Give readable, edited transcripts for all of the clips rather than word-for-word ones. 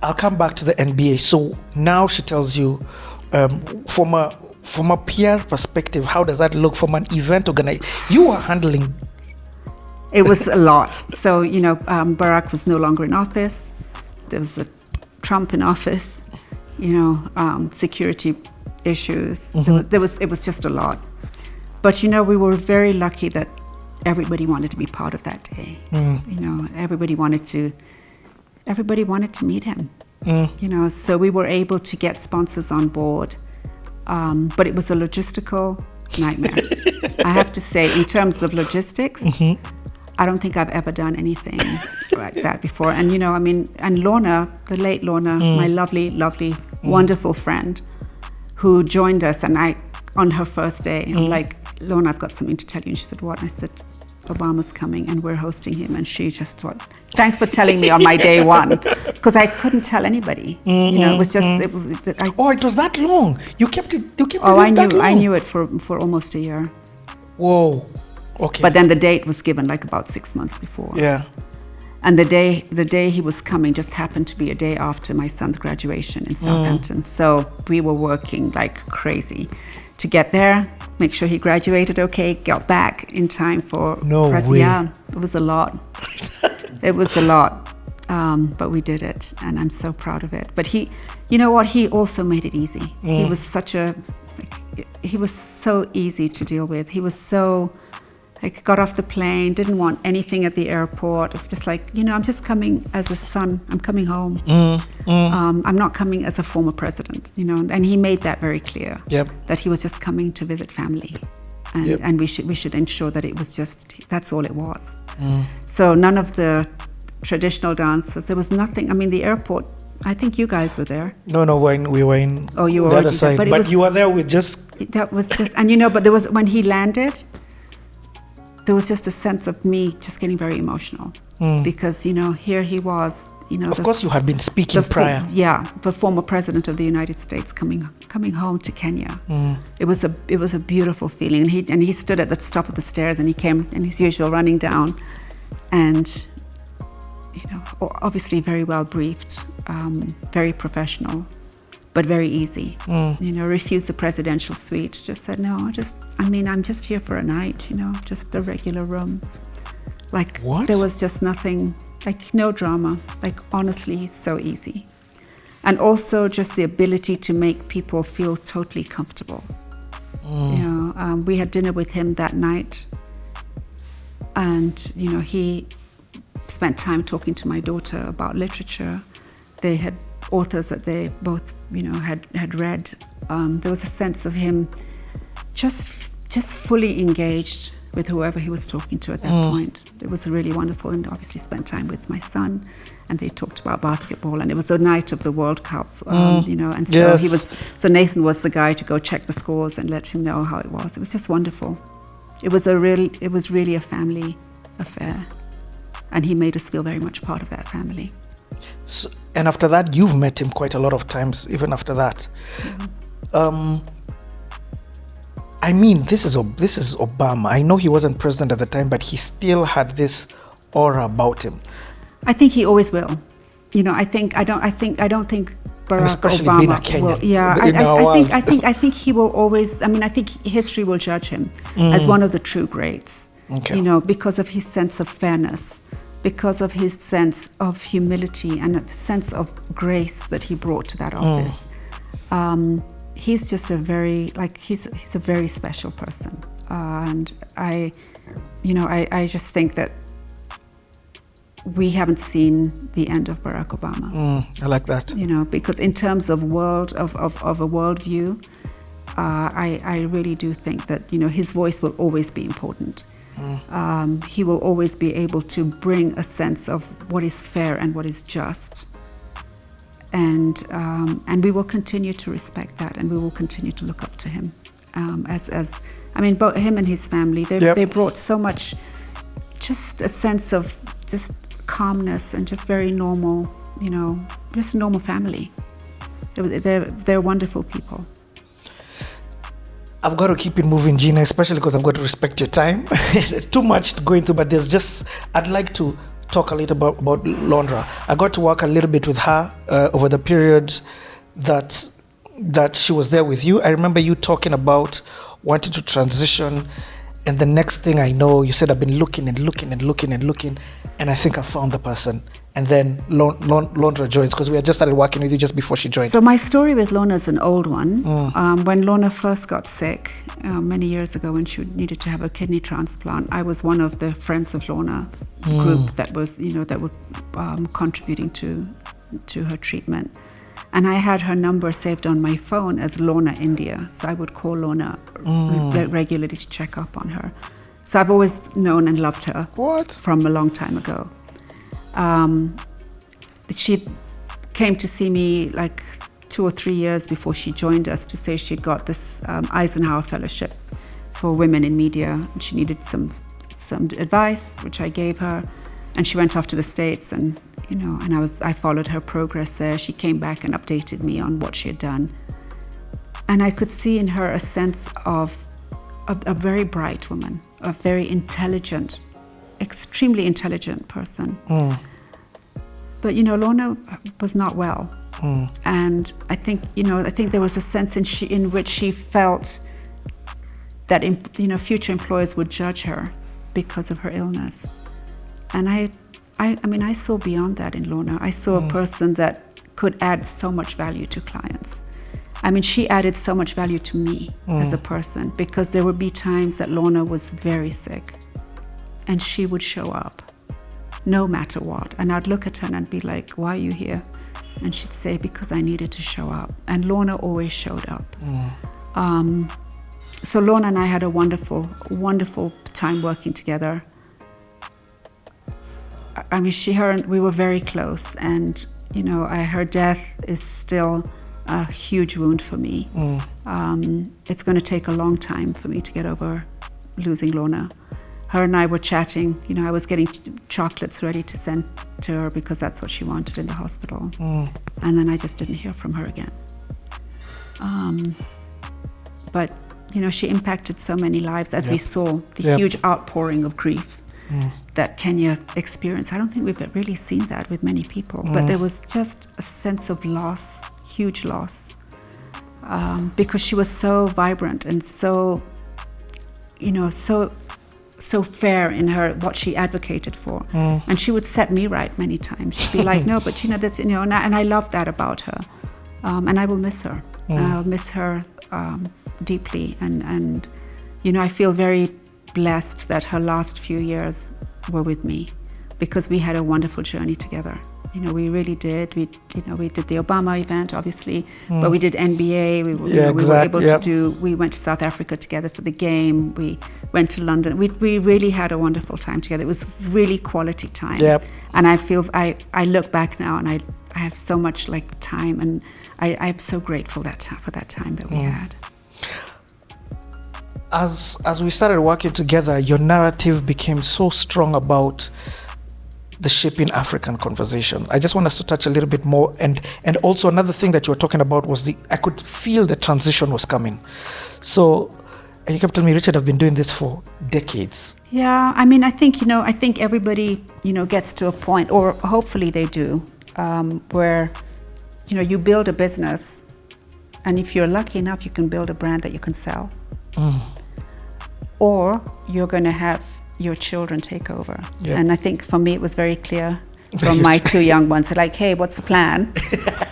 I'll come back to the NBA. So now she tells you, from a PR perspective, how does that look from an event organizer? You are handling. It was a lot. So, Barack was no longer in office. There was a Trump in office, security issues. Mm-hmm. It was just a lot. But, we were very lucky that everybody wanted to be part of that day. Everybody wanted to meet him. So we were able to get sponsors on board. But it was a logistical nightmare. I have to say, in terms of logistics, I don't think I've ever done anything like that before. And, and Lorna, the late Lorna, my lovely, wonderful friend who joined us, and on her first day, I'm like, Lorna, I've got something to tell you. And she said, what? And I said, Obama's coming and we're hosting him. And she just thought, thanks for telling me on my day one, because I couldn't tell anybody. It was just. It was that long. You kept it. I knew it for almost a year. Whoa. Okay. But then the date was given like about 6 months before. Yeah. And the day he was coming just happened to be a day after my son's graduation in Southampton. So we were working like crazy to get there, make sure he graduated okay, got back in time for... No way. Yeah, it was a lot. It was a lot, but we did it, and I'm so proud of it. But he also made it easy. He was so easy to deal with. He was so... got off the plane, didn't want anything at the airport. Just like, I'm just coming as a son. I'm coming home. I'm not coming as a former president, And he made that very clear. Yep. That he was just coming to visit family, and we should ensure that it was just that's all it was. So none of the traditional dances. There was nothing. I mean, the airport. I think you guys were there. No, we were in. Oh, you were the other side. But you were there with just. That was just, and but there was when he landed. There was just a sense of me just getting very emotional because, here he was, Of course you had been speaking prior. The former president of the United States coming home to Kenya. It was a beautiful feeling. And he stood at the top of the stairs and he came in his usual running down and, obviously very well briefed, very professional, but very easy. Refused the presidential suite. Just said, no, I'm just here for a night, just the regular room. Like, what? There was just nothing, like no drama, like honestly, so easy. And also just the ability to make people feel totally comfortable. We had dinner with him that night and, he spent time talking to my daughter about literature. They had authors that they both, had read. There was a sense of him just fully engaged with whoever he was talking to at that point. It was really wonderful, and obviously spent time with my son, and they talked about basketball, and it was the night of the World Cup, and so yes. So Nathan was the guy to go check the scores and let him know how it was. It was just wonderful. It was really a family affair, and he made us feel very much part of that family. So, and after that, you've met him quite a lot of times, even after that. I mean, this is Obama. I know he wasn't president at the time, but he still had this aura about him. I think he always will. I don't think Barack and especially Obama being a Kenyan. Will, yeah, I think he will always. I mean, I think history will judge him as one of the true greats. Okay. Because of his sense of fairness, because of his sense of humility and the sense of grace that he brought to that office. He's just he's a very special person, and I just think that we haven't seen the end of Barack Obama. I like that. Because in terms of a worldview, I really do think that his voice will always be important. He will always be able to bring a sense of what is fair and what is just. And we will continue to respect that, and we will continue to look up to him. Both him and his family, they brought so much, just a sense of just calmness and just very normal, just a normal family. They're wonderful people. I've got to keep it moving, Gina, especially because I've got to respect your time. There's too much to go into, but I'd like to talk a little about Londra. I got to work a little bit with her over the period that she was there with you. I remember you talking about wanting to transition, and the next thing I know, you said, I've been looking, and I think I found the person. And then Londra joins, because we had just started working with you just before she joined. So my story with Lorna is an old one. When Lorna first got sick, many years ago, when she needed to have a kidney transplant, I was one of the Friends of Lorna group that was, that were contributing to her treatment. And I had her number saved on my phone as Lorna India. So I would call Lorna regularly to check up on her. So I've always known and loved her. From a long time ago. She came to see me like 2 or 3 years before she joined us to say she got this Eisenhower Fellowship for women in media. And she needed some advice, which I gave her. And she went off to the States, and I followed her progress there. She came back and updated me on what she had done. And I could see in her a sense of a very bright woman, a very intelligent, extremely intelligent person. But Lorna was not well, and I think there was a sense in which she felt that future employers would judge her because of her illness. And I saw beyond that in Lorna. I saw a person that could add so much value to clients. She added so much value to me as a person, because there would be times that Lorna was very sick, and she would show up no matter what. And I'd look at her and I'd be like, why are you here? And she'd say, because I needed to show up. And Lorna always showed up. So Lorna and I had a wonderful, wonderful time working together. We were very close, and her death is still a huge wound for me. It's going to take a long time for me to get over losing Lorna. Her and I were chatting. I was getting chocolates ready to send to her because that's what she wanted in the hospital. And then I just didn't hear from her again. But she impacted so many lives, as we saw the huge outpouring of grief that Kenya experienced. I don't think we've really seen that with many people, but there was just a sense of loss, huge loss, because she was so vibrant and so fair in what she advocated for. And she would set me right many times. She'd be like, no, but this, and I loved that about her. And I will miss her. I'll miss her deeply. And I feel very blessed that her last few years were with me, because we had a wonderful journey together. We really did. We did the Obama event, obviously, but we did NBA. We were able to do. We went to South Africa together for the game. We went to London. We really had a wonderful time together. It was really quality time. And I feel I look back now, and I have so much time, and I'm so grateful for that time that we had. As we started working together, your narrative became so strong about the shaping African conversation. I just want us to touch a little bit more, and also another thing that you were talking about was I could feel the transition was coming. So, and you kept telling me, Richard, I've been doing this for decades. Yeah, I think everybody gets to a point, or hopefully they do, where you build a business, and if you're lucky enough, you can build a brand that you can sell, or you're going to have your children take over. And I think for me it was very clear from my 2 young ones. They're like, hey, what's the plan?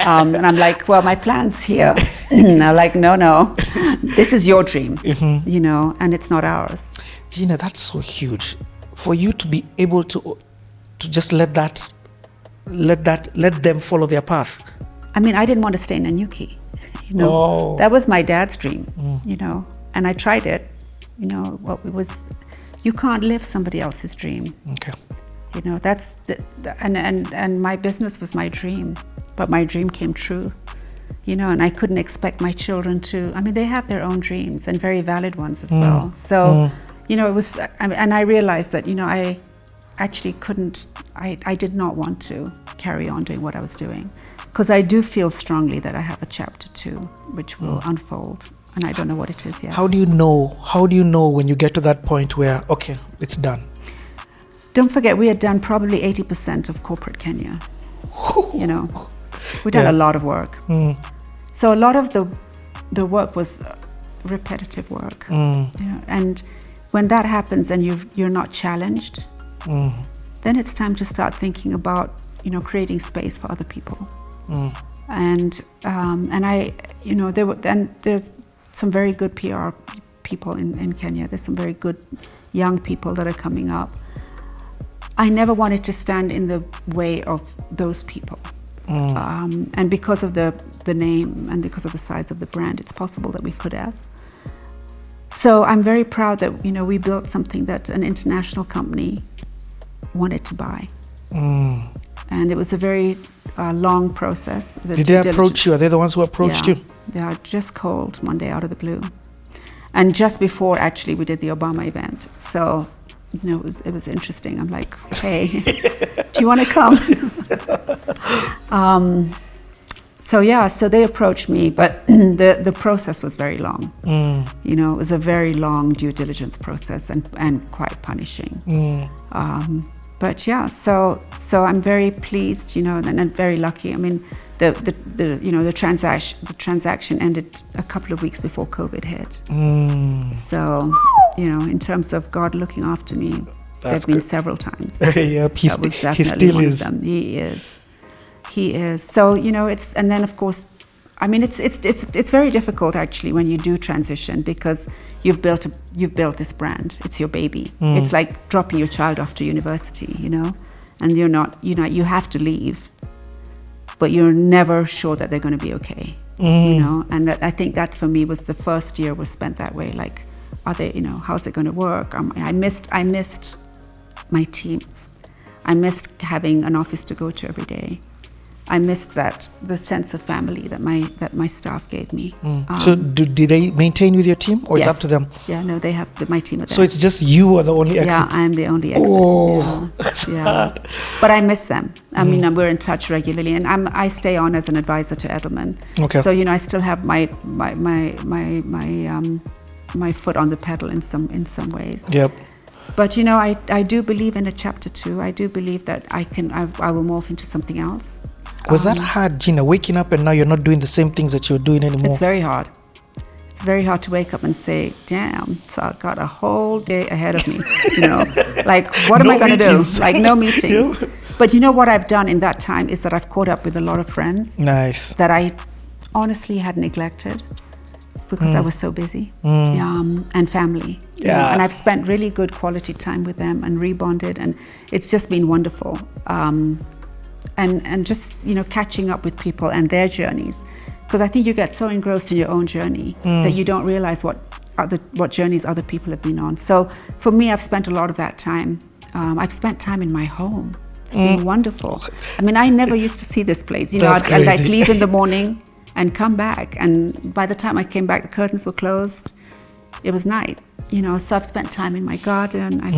And I'm like, well, my plan's here. And they're like, no, this is your dream, and it's not ours. Gina, that's so huge. For you to be able to just let them follow their path. I didn't want to stay in Nanyuki. That was my dad's dream, and I tried it. You can't live somebody else's dream. Okay. That's and my business was my dream, but my dream came true. And I couldn't expect my children to. They have their own dreams, and very valid ones as well. So, it was, and I realized that I actually couldn't. I did not want to carry on doing what I was doing, because I do feel strongly that I have a chapter 2, which will unfold. And I don't know what it is yet. How do you know when you get to that point where, okay, it's done? don't forget, we had done probably 80% of corporate Kenya. You know, we'd done a lot of work. So a lot of the work was repetitive work. You know, and when that happens and you're not challenged, then it's time to start thinking about, you know, creating space for other people. And I, you know, there's some very good PR people in Kenya. There's some very good young people that are coming up. I never wanted to stand in the way of those people. And because of the name and because of the size of the brand, it's possible that we could have. So I'm very proud that, you know, we built something that an international company wanted to buy. And it was a very long process. Did they approach you? Are they the ones who approached you? They are just called one day out of the blue. And just before, actually, we did the Obama event. So, you know, it was interesting. I'm like, hey, do you want to come? So they approached me, but the process was very long. You know, it was a very long due diligence process and quite punishing. But yeah, so I'm very pleased, you know, and very lucky. I mean, the transaction ended a couple of weeks before COVID hit. So, you know, in terms of God looking after me, there've been several times. Yep, he still is. He is. So, you know, and then of course, I mean, it's very difficult actually when you do transition, because you've built this brand. It's your baby. It's like dropping your child off to university, you know, and you have to leave, but you're never sure that they're going to be okay, you know. And I think that for me was the first year was spent that way. Like, are they, you know, how's it going to work? I missed my team. I missed having an office to go to every day. I missed the sense of family that my staff gave me. So did they maintain with your team, or yes. It's up to them? Yeah, no, they have my team. So it's just you are the only exit? Yeah, I'm the only exit. Oh, yeah. But I miss them. I mean, we're in touch regularly, and I stay on as an advisor to Edelman. Okay. So, you know, I still have my foot on the pedal in some ways. Yep. But, you know, I do believe in a chapter 2. I do believe that I will morph into something else. Was that hard, Gina, waking up and now you're not doing the same things that you're doing anymore? It's very hard. It's very hard to wake up and say, damn, so I've got a whole day ahead of me. You know, like, what am I going to do? Like, no meetings. Yeah. But you know what I've done in that time is that I've caught up with a lot of friends. Nice. That I honestly had neglected because I was so busy. And family. Yeah. You know, and I've spent really good quality time with them and rebonded, and it's just been wonderful. And just, you know, catching up with people and their journeys, because I think you get so engrossed in your own journey that you don't realize what journeys other people have been on. So for me, I've spent a lot of that time. I've spent time in my home. It's been wonderful. I mean, I never used to see this place. You know, I'd like leave in the morning and come back, and by the time I came back, the curtains were closed. It was night. You know, so I've spent time in my garden. I've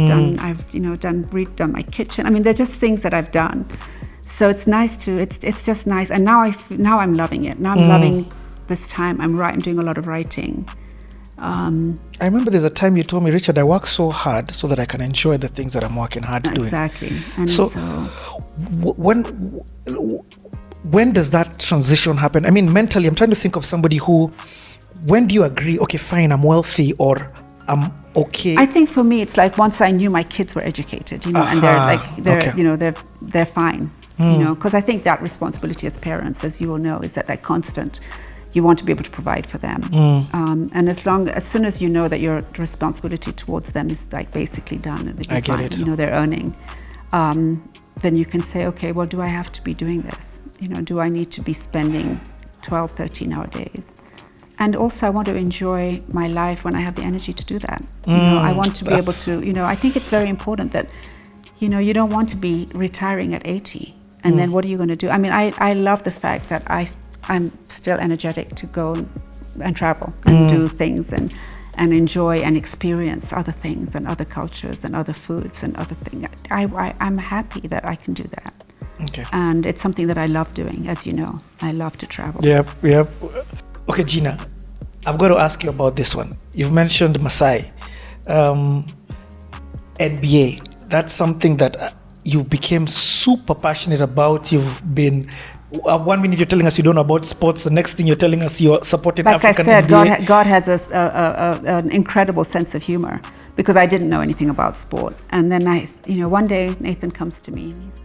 redone my kitchen. I mean, they're just things that I've done. So it's nice it's just nice. And now I'm loving it. Now I'm loving this time. I'm doing a lot of writing. I remember there's a time you told me, Richard, I work so hard so that I can enjoy the things that I'm working hard doing. Exactly. And so when does that transition happen? I mean, mentally, I'm trying to think of somebody who, when do you agree, okay, fine, I'm wealthy, or I'm okay? I think for me, it's like once I knew my kids were educated, you know, and they're fine. You know, because I think that responsibility as parents, as you will know, is that constant. You want to be able to provide for them, and as soon as you know that your responsibility towards them is like basically done, and I get it. You know, they're earning, then you can say, okay, well, do I have to be doing this? You know, do I need to be spending 12, 13-hour days? And also, I want to enjoy my life when I have the energy to do that. You know, I want to be able to. You know, I think it's very important that, you know, you don't want to be retiring at 80. And then what are you going to do? I mean, I love the fact that I'm still energetic to go and travel and do things and enjoy and experience other things and other cultures and other foods and other things. I'm happy that I can do that. Okay. And it's something that I love doing, as you know. I love to travel. Yep. Okay, Gina, I've got to ask you about this one. You've mentioned Maasai, NBA. that's something that you became super passionate about. You've been 1 minute you're telling us you don't know about sports, the next thing you're telling us you're supporting like African I said, NBA. God has an incredible sense of humor, because I didn't know anything about sport. And then one day Nathan comes to me and he's